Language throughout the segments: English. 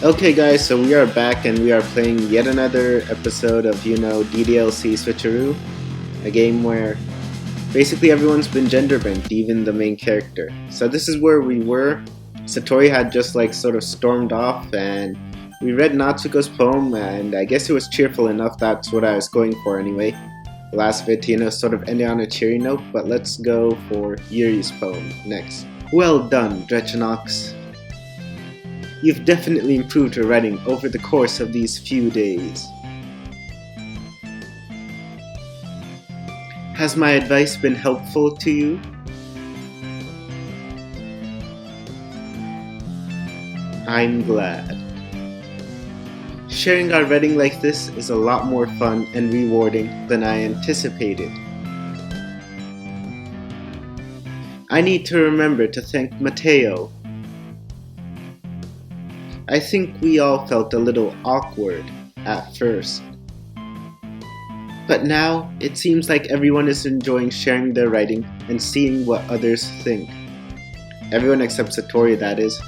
Okay guys, so we are back and we are playing yet another episode of, DDLC Switcheroo. A game where basically everyone's been gender bent, even the main character. So this is where we were. Satori had just sort of stormed off and we read Natsuko's poem and I guess it was cheerful enough. That's what I was going for anyway. The last bit, sort of ended on a cheery note, but let's go for Yuri's poem next. Well done, Drechenaux. You've definitely improved your writing over the course of these few days. Has my advice been helpful to you? I'm glad. Sharing our writing like this is a lot more fun and rewarding than I anticipated. I need to remember to thank Mateo. I think we all felt a little awkward at first. But now it seems like everyone is enjoying sharing their writing and seeing what others think. Everyone except Satori, that is.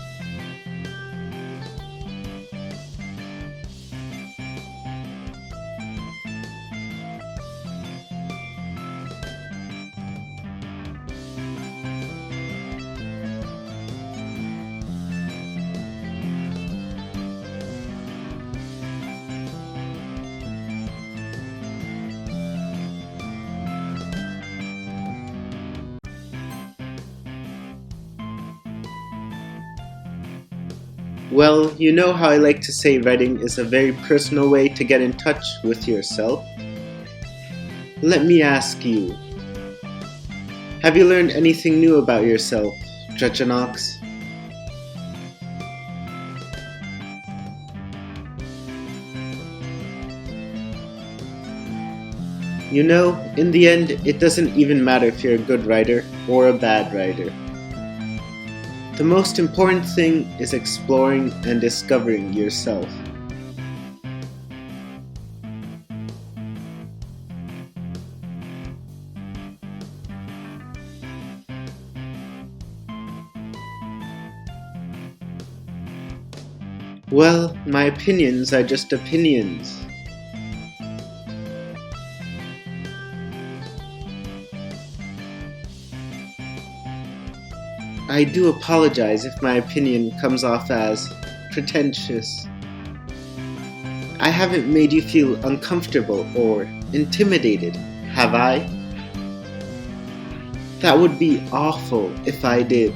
Well, you know how I like to say writing is a very personal way to get in touch with yourself? Let me ask you, have you learned anything new about yourself, Drechenaux? In the end, it doesn't even matter if you're a good writer or a bad writer. The most important thing is exploring and discovering yourself. Well, my opinions are just opinions. I do apologize if my opinion comes off as pretentious. I haven't made you feel uncomfortable or intimidated, have I? That would be awful if I did.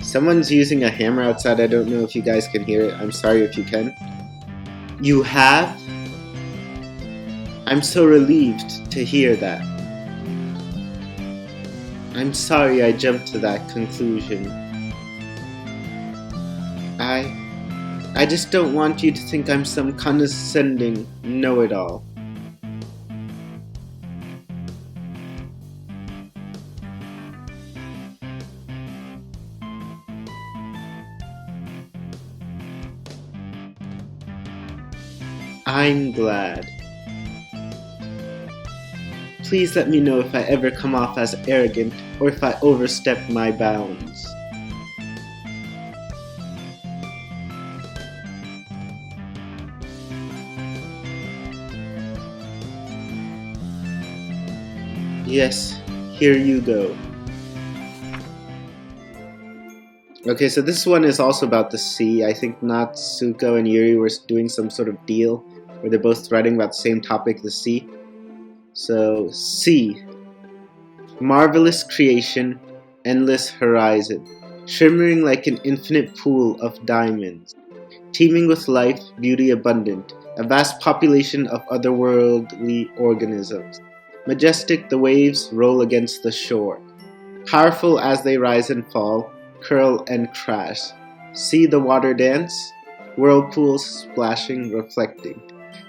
Someone's using a hammer outside. I don't know if you guys can hear it. I'm sorry if you can. You have? I'm so relieved to hear that. I'm sorry I jumped to that conclusion. I just don't want you to think I'm some condescending know-it-all. I'm glad. Please let me know if I ever come off as arrogant or if I overstep my bounds. Yes, here you go. Okay, so this one is also about the sea. I think Natsuko and Yuri were doing some sort of deal where they're both writing about the same topic, the sea. So, sea. Marvelous creation, endless horizon, shimmering like an infinite pool of diamonds, teeming with life, beauty abundant, a vast population of otherworldly organisms. Majestic the waves roll against the shore, powerful as they rise and fall, curl and crash. See the water dance, whirlpools splashing, reflecting.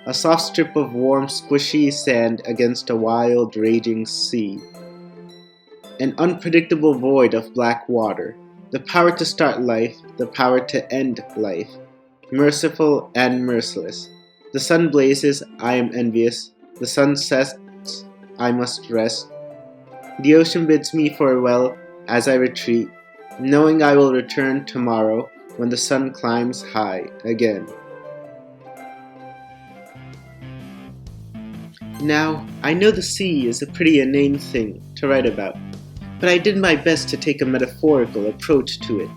A soft strip of warm, squishy sand against a wild, raging sea. an unpredictable void of black water, the power to start life, the power to end life, merciful and merciless. The sun blazes, I am envious. The sun sets, I must rest. The ocean bids me farewell as I retreat, knowing I will return tomorrow when the sun climbs high again. Now, I know the sea is a pretty inane thing to write about, but I did my best to take a metaphorical approach to it.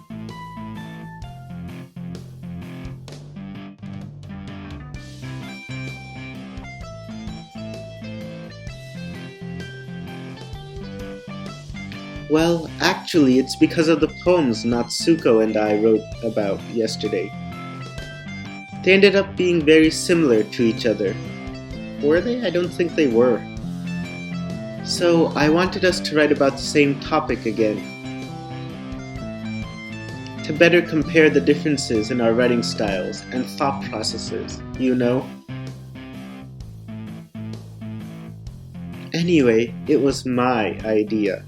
Well, actually, it's because of the poems Natsuko and I wrote about yesterday. They ended up being very similar to each other. Were they? I don't think they were. So, I wanted us to write about the same topic again, to better compare the differences in our writing styles and thought processes, you know? Anyway, it was my idea.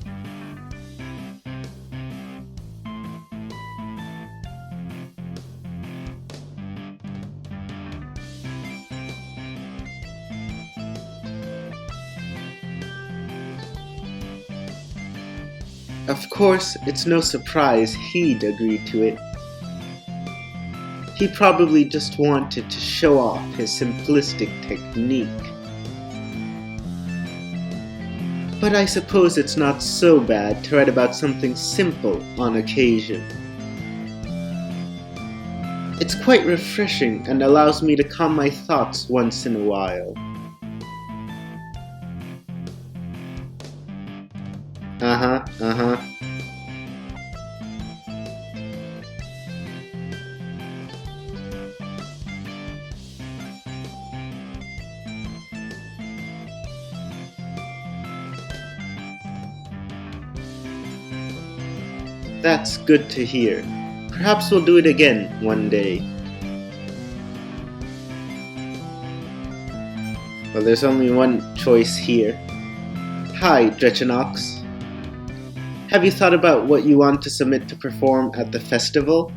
Of course, it's no surprise he'd agreed to it. He probably just wanted to show off his simplistic technique. But I suppose it's not so bad to write about something simple on occasion. It's quite refreshing and allows me to calm my thoughts once in a while. Uh-huh. That's good to hear. Perhaps we'll do it again one day. Well, there's only one choice here. Hi, Drechenaux. Have you thought about what you want to submit to perform at the festival?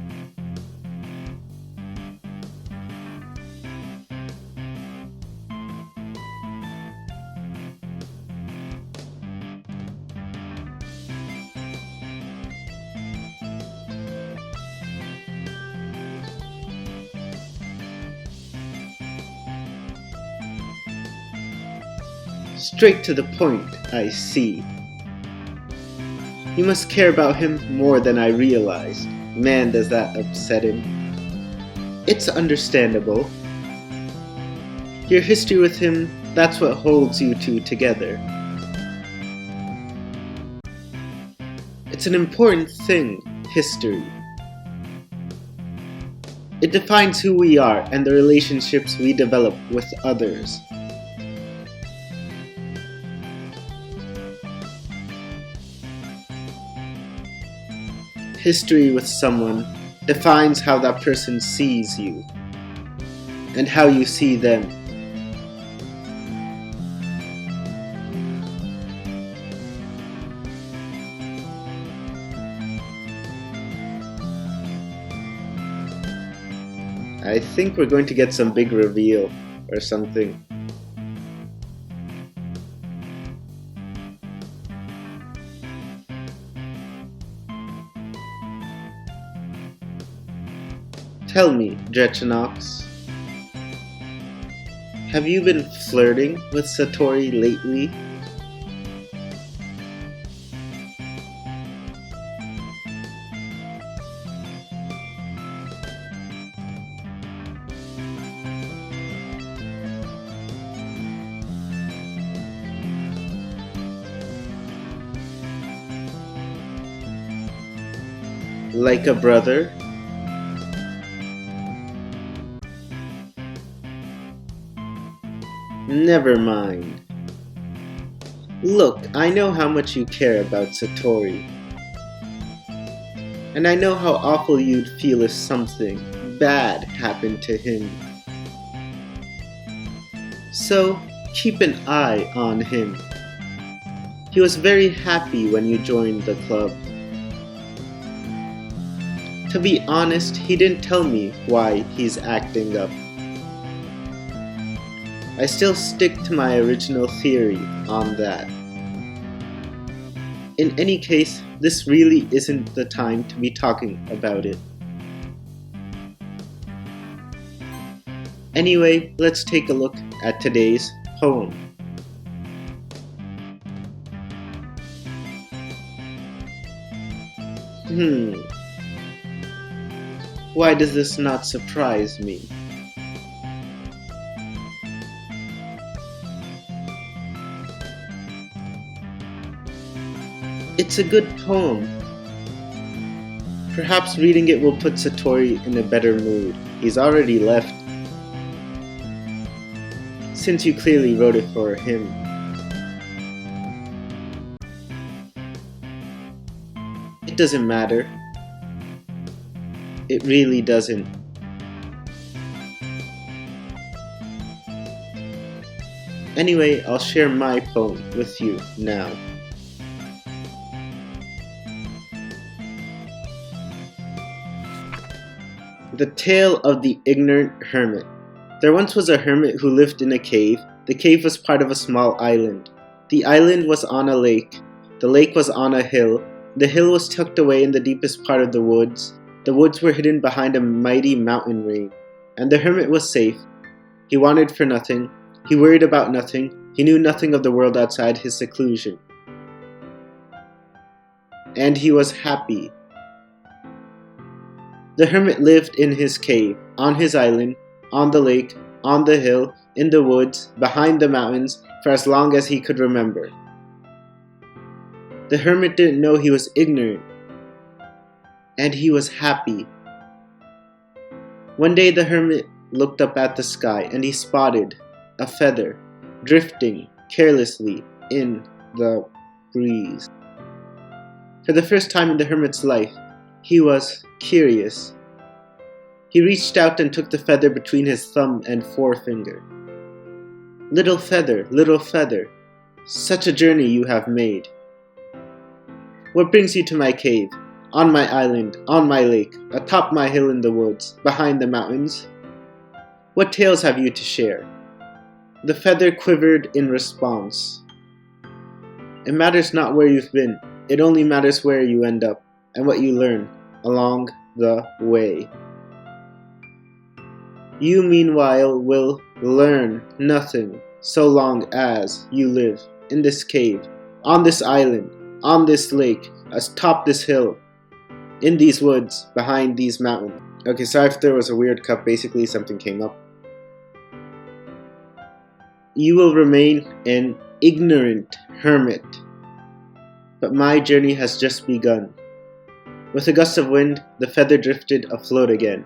Straight to the point, I see. You must care about him more than I realized. Man, does that upset him. It's understandable. Your history with him, that's what holds you two together. It's an important thing, history. It defines who we are and the relationships we develop with others. History with someone defines how that person sees you and how you see them. I think we're going to get some big reveal or something. Tell me, Drechenaux, have you been flirting with Satori lately? Like a brother? Never mind. Look, I know how much you care about Satori. And I know how awful you'd feel if something bad happened to him. So, keep an eye on him. He was very happy when you joined the club. To be honest, he didn't tell me why he's acting up. I still stick to my original theory on that. In any case, this really isn't the time to be talking about it. Anyway, let's take a look at today's poem. Why does this not surprise me? It's a good poem. Perhaps reading it will put Satori in a better mood. He's already left, since you clearly wrote it for him. It doesn't matter. It really doesn't. Anyway, I'll share my poem with you now. The Tale of the Ignorant Hermit. There once was a hermit who lived in a cave. The cave was part of a small island. The island was on a lake. The lake was on a hill. The hill was tucked away in the deepest part of the woods. The woods were hidden behind a mighty mountain range. And the hermit was safe. He wanted for nothing. He worried about nothing. He knew nothing of the world outside his seclusion. And he was happy. The hermit lived in his cave, on his island, on the lake, on the hill, in the woods, behind the mountains, for as long as he could remember. The hermit didn't know he was ignorant, and he was happy. One day the hermit looked up at the sky, and he spotted a feather drifting carelessly in the breeze. For the first time in the hermit's life, he was curious. He reached out and took the feather between his thumb and forefinger. Little feather, such a journey you have made. What brings you to my cave, on my island, on my lake, atop my hill in the woods, behind the mountains? What tales have you to share? The feather quivered in response. It matters not where you've been, it only matters where you end up, and what you learn along the way. You, meanwhile, will learn nothing so long as you live in this cave, on this island, on this lake, atop this hill, in these woods, behind these mountains. Okay, sorry if there was a weird cut, basically something came up. You will remain an ignorant hermit, but my journey has just begun. With a gust of wind, the feather drifted afloat again.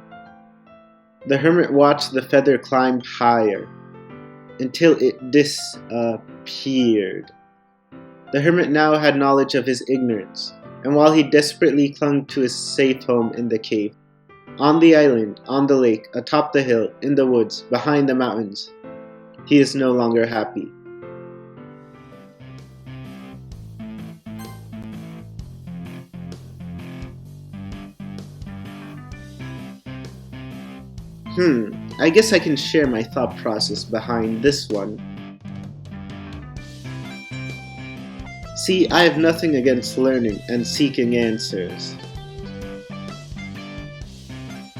The hermit watched the feather climb higher, until it disappeared. The hermit now had knowledge of his ignorance, and while he desperately clung to his safe home in the cave, on the island, on the lake, atop the hill, in the woods, behind the mountains, he is no longer happy. I guess I can share my thought process behind this one. See, I have nothing against learning and seeking answers.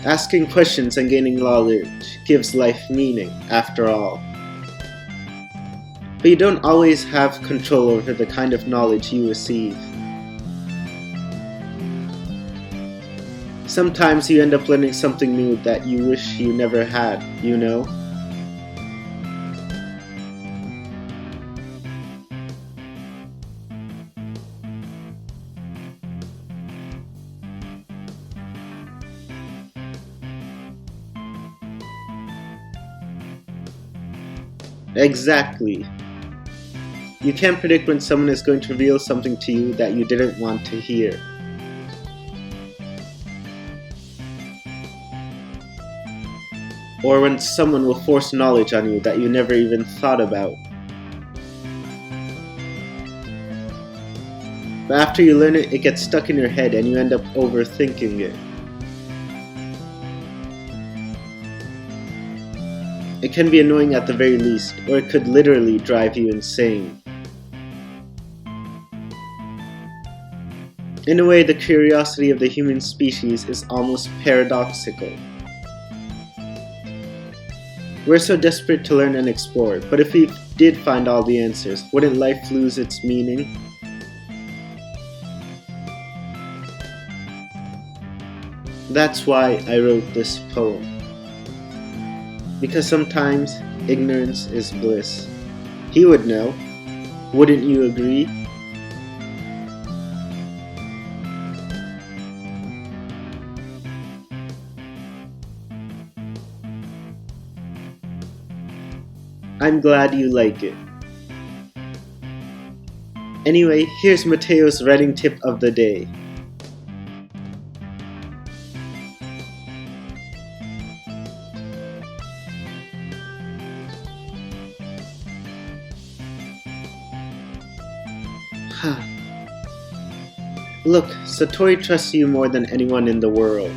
Asking questions and gaining knowledge gives life meaning, after all. But you don't always have control over the kind of knowledge you receive. Sometimes you end up learning something new that you wish you never had, you know? Exactly. You can't predict when someone is going to reveal something to you that you didn't want to hear. Or when someone will force knowledge on you that you never even thought about. But after you learn it, it gets stuck in your head and you end up overthinking it. It can be annoying at the very least, or it could literally drive you insane. In a way, the curiosity of the human species is almost paradoxical. We're so desperate to learn and explore, but if we did find all the answers, wouldn't life lose its meaning? That's why I wrote this poem. Because sometimes ignorance is bliss. He would know. Wouldn't you agree? I'm glad you like it. Anyway, here's Mateo's writing tip of the day. Look, Satori trusts you more than anyone in the world.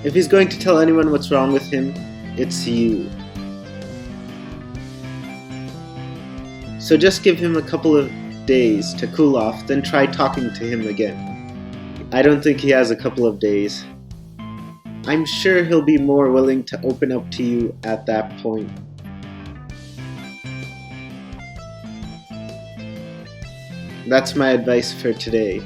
If he's going to tell anyone what's wrong with him, it's you. So just give him a couple of days to cool off, then try talking to him again. I don't think he has a couple of days. I'm sure he'll be more willing to open up to you at that point. That's my advice for today.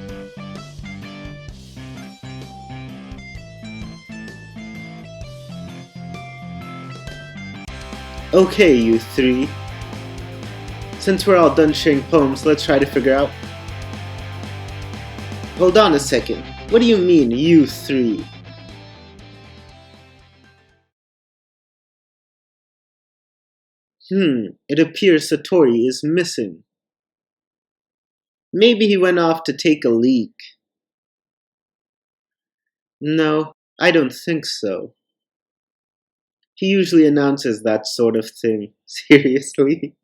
Okay, you three. Since we're all done sharing poems, let's try to figure out... Hold on a second. What do you mean, you three? It appears Satori is missing. Maybe he went off to take a leak. No, I don't think so. He usually announces that sort of thing. Seriously?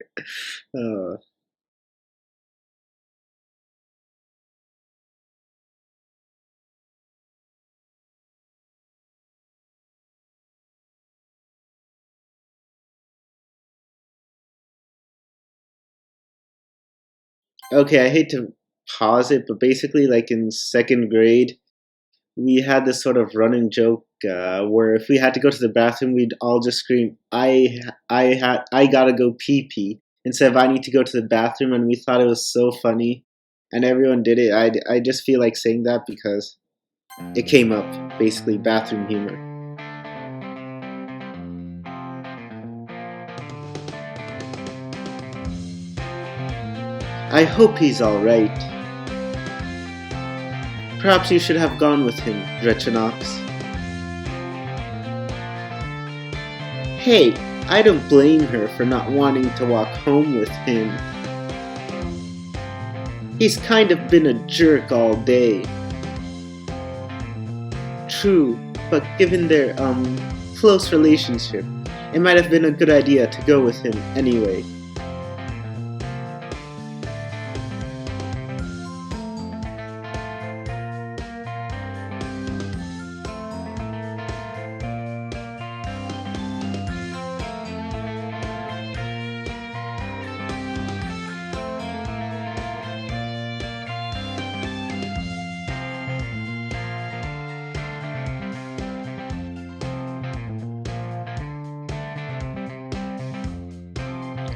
Okay, I hate to pause it, but basically, like in second grade, we had this sort of running joke where if we had to go to the bathroom, we'd all just scream, I gotta go pee pee," instead of "I need to go to the bathroom," and we thought it was so funny, and everyone did it. I just feel like saying that because it came up, basically bathroom humor. I hope he's alright. Perhaps you should have gone with him, Drechenaux. Hey, I don't blame her for not wanting to walk home with him. He's kind of been a jerk all day. True, but given their, close relationship, it might have been a good idea to go with him anyway.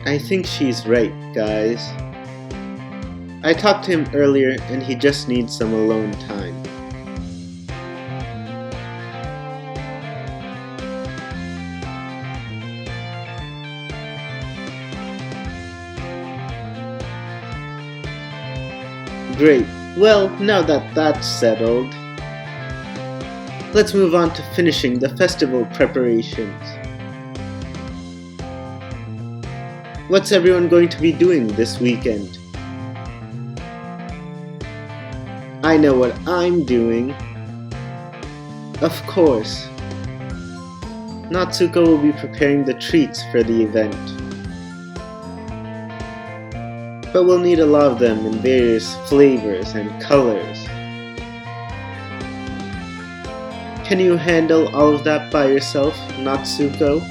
I think she's right, guys. I talked to him earlier and he just needs some alone time. Great. Well, now that that's settled, let's move on to finishing the festival preparations. What's everyone going to be doing this weekend? I know what I'm doing. Of course. Natsuko will be preparing the treats for the event. but we'll need a lot of them in various flavors and colors. Can you handle all of that by yourself, Natsuko?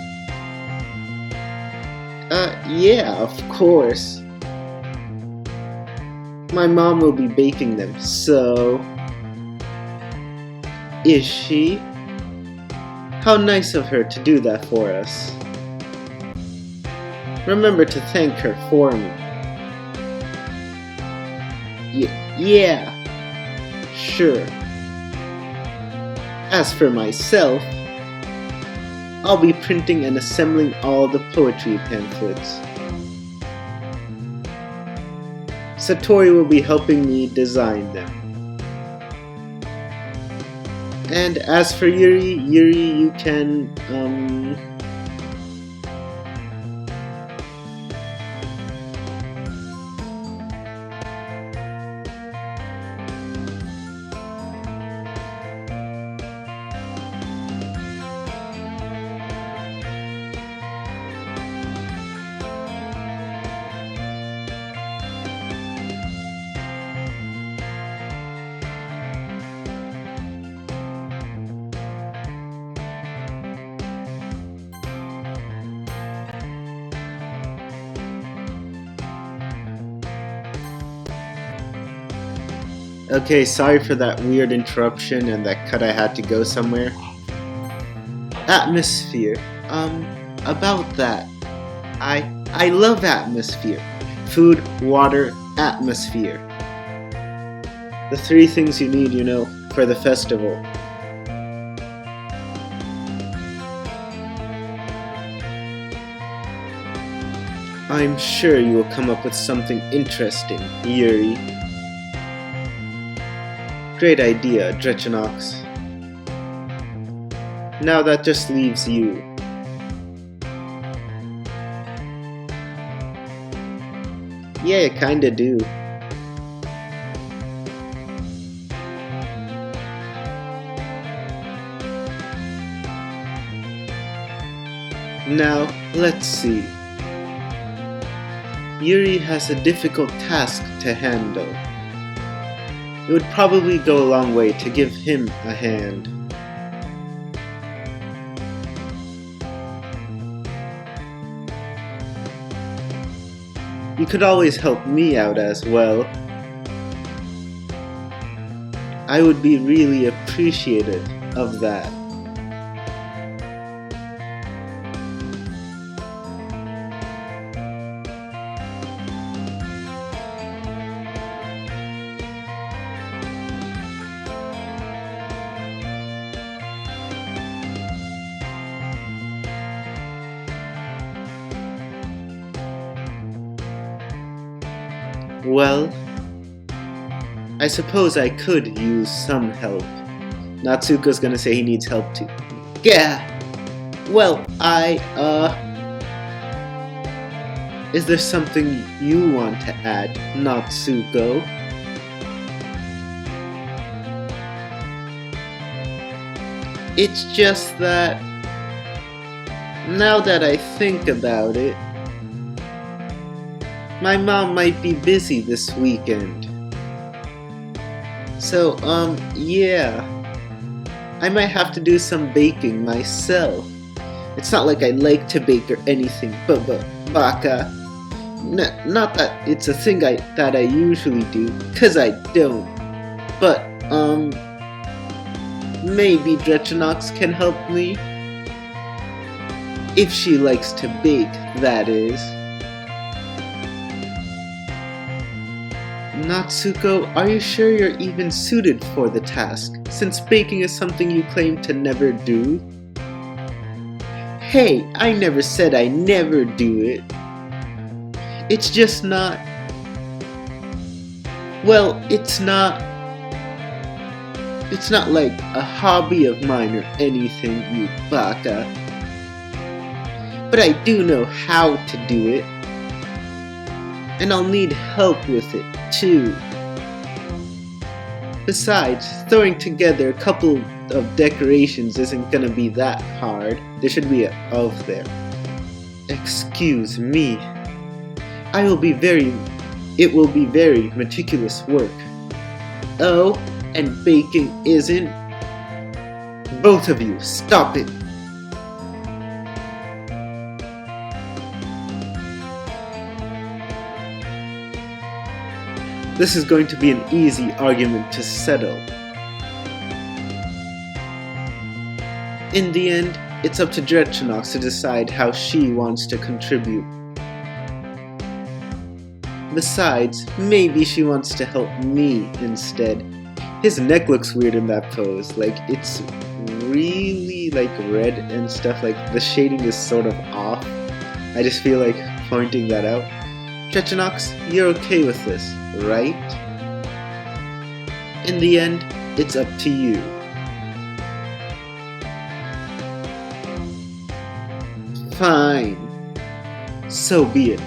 Yeah, of course. My mom will be baking them, so... Is she? How nice of her to do that for us. Remember to thank her for me. Yeah, sure. As for myself, I'll be printing and assembling all the poetry pamphlets. Satori will be helping me design them. And as for Yuri, you can, Okay, sorry for that weird interruption and that cut I had to go somewhere. Atmosphere. About that. I love atmosphere. Food, water, atmosphere. The three things you need, for the festival. I'm sure you will come up with something interesting, Yuri. Great idea, Drechenaux. Now that just leaves you. Yeah, I kinda do. Now, let's see. Yuri has a difficult task to handle. It would probably go a long way to give him a hand. You could always help me out as well. I would be really appreciative of that. Well, I suppose I could use some help. Natsuko's gonna say he needs help too. Yeah! Well, is there something you want to add, Natsuko? It's just that, now that I think about it, my mom might be busy this weekend. So, yeah. I might have to do some baking myself. It's not like I like to bake or anything, but baka. Not that it's a thing that I usually do, 'cause I don't. But, maybe Drechenaux can help me? If she likes to bake, that is. Natsuko, are you sure you're even suited for the task, since baking is something you claim to never do? Hey, I never said I never do it. It's just not... Well, it's not like a hobby of mine or anything, you baka. But I do know how to do it. And I'll need help with it, too. Besides, throwing together a couple of decorations isn't gonna be that hard. There should be a of there. Excuse me. I will be very It will be very meticulous work. Oh, and baking isn't? Both of you, stop it! This is going to be an easy argument to settle. In the end, it's up to Drechenaux to decide how she wants to contribute. Besides, maybe she wants to help me instead. His neck looks weird in that pose, like it's really like red and stuff, like the shading is sort of off. I just feel like pointing that out. Drechenaux, you're okay with this, right? In the end, it's up to you. Fine. So be it.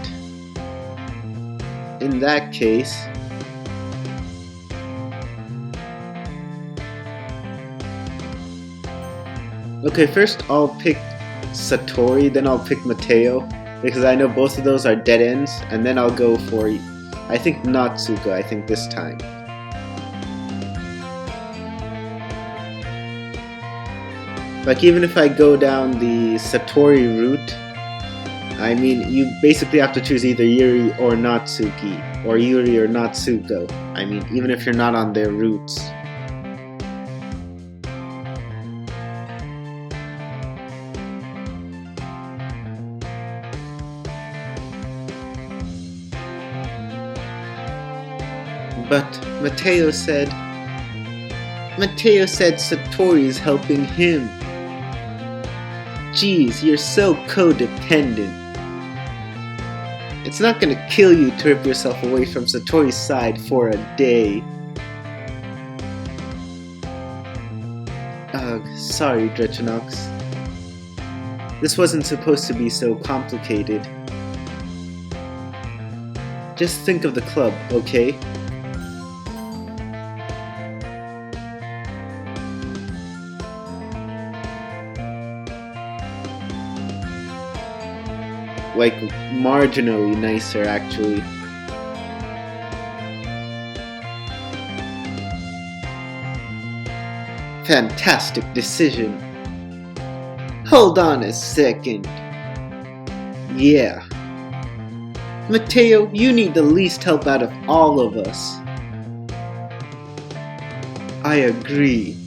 In that case, okay, first I'll pick Satori, then I'll pick Mateo, because I know both of those are dead ends, and then I'll go for, I think Natsuko, I think this time. Like, even if I go down the Satori route, I mean, you basically have to choose either Yuri or Natsuki, or Yuri or Natsuko. I mean, even if you're not on their routes. But Mateo said Satori's helping him. Geez, you're so codependent. It's not gonna kill you to rip yourself away from Satori's side for a day. Ugh, sorry, Drechenaux. This wasn't supposed to be so complicated. Just think of the club, okay? Like, marginally nicer, actually. Fantastic decision. Hold on a second. Yeah. Mateo, you need the least help out of all of us. I agree.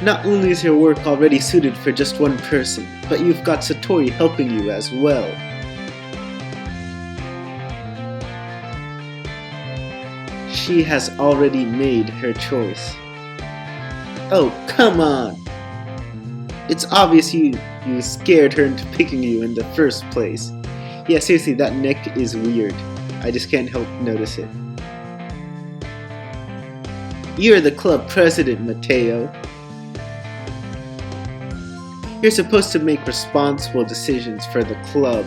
Not only is your work already suited for just one person, but you've got Satori helping you as well. She has already made her choice. Oh, come on! It's obvious you scared her into picking you in the first place. Yeah, seriously, that neck is weird. I just can't help notice it. You're the club president, Mateo. You're supposed to make responsible decisions for the club.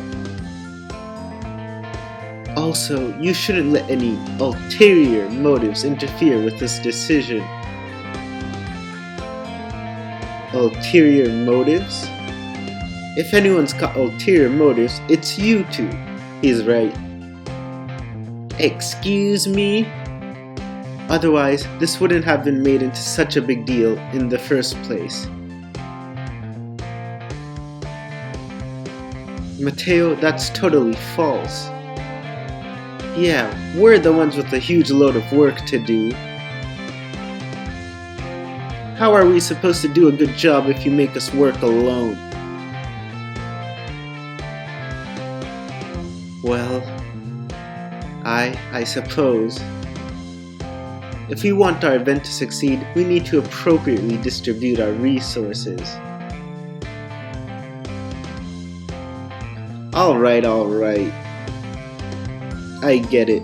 Also, you shouldn't let any ulterior motives interfere with this decision. Ulterior motives? If anyone's got ulterior motives, it's you two. He's right. Excuse me? Otherwise, this wouldn't have been made into such a big deal in the first place. Mateo, that's totally false. Yeah, we're the ones with a huge load of work to do. How are we supposed to do a good job if you make us work alone? Well, I suppose. If we want our event to succeed, we need to appropriately distribute our resources. Alright. I get it.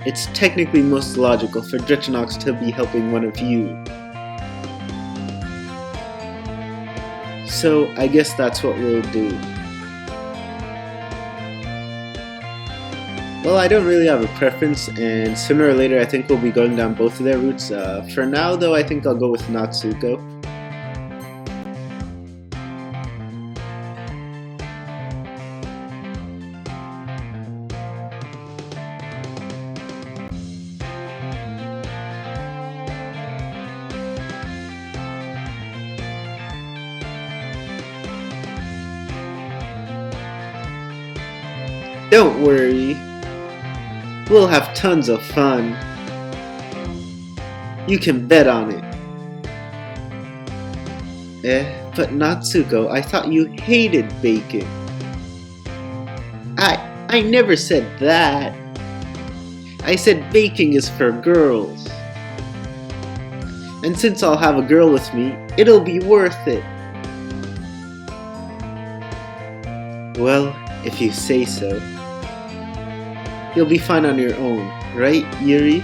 It's technically most logical for Drechenaux to be helping one of you. So, I guess that's what we'll do. Well, I don't really have a preference, and sooner or later I think we'll be going down both of their routes. For now, though, I think I'll go with Natsuko. Don't worry. We'll have tons of fun. You can bet on it. But Natsuko, I thought you hated baking. I never said that. I said baking is for girls. And since I'll have a girl with me, it'll be worth it. Well, if you say so. You'll be fine on your own, right, Yuri?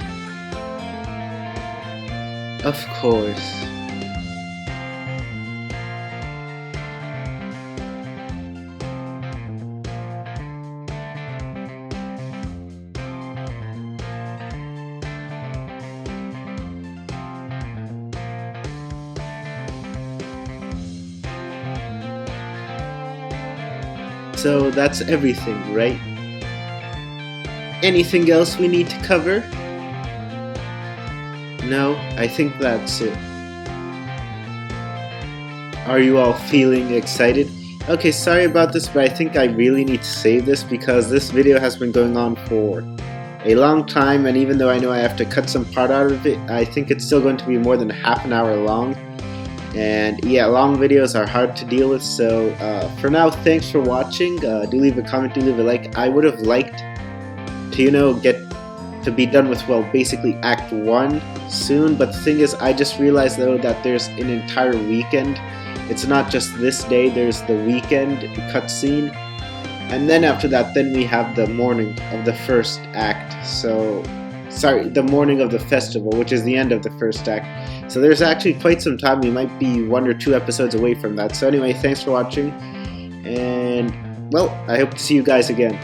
Of course. So that's everything, right? Anything else we need to cover? No, I think that's it. Are you all feeling excited? Okay, sorry about this, but I think I really need to save this because this video has been going on for a long time, and even though I know I have to cut some part out of it, I think it's still going to be more than half an hour long. And yeah, long videos are hard to deal with, so for now, thanks for watching. Do leave a comment, do leave a like. I would have liked to, get to be done with, well, basically Act 1 soon, but the thing is, I just realized though that there's an entire weekend. It's not just this day, there's the weekend cutscene, and then after that, then we have the morning of the first act, the morning of the festival, which is the end of the first act. So there's actually quite some time. We might be 1 or 2 episodes away from that. So anyway, thanks for watching, and well, I hope to see you guys again.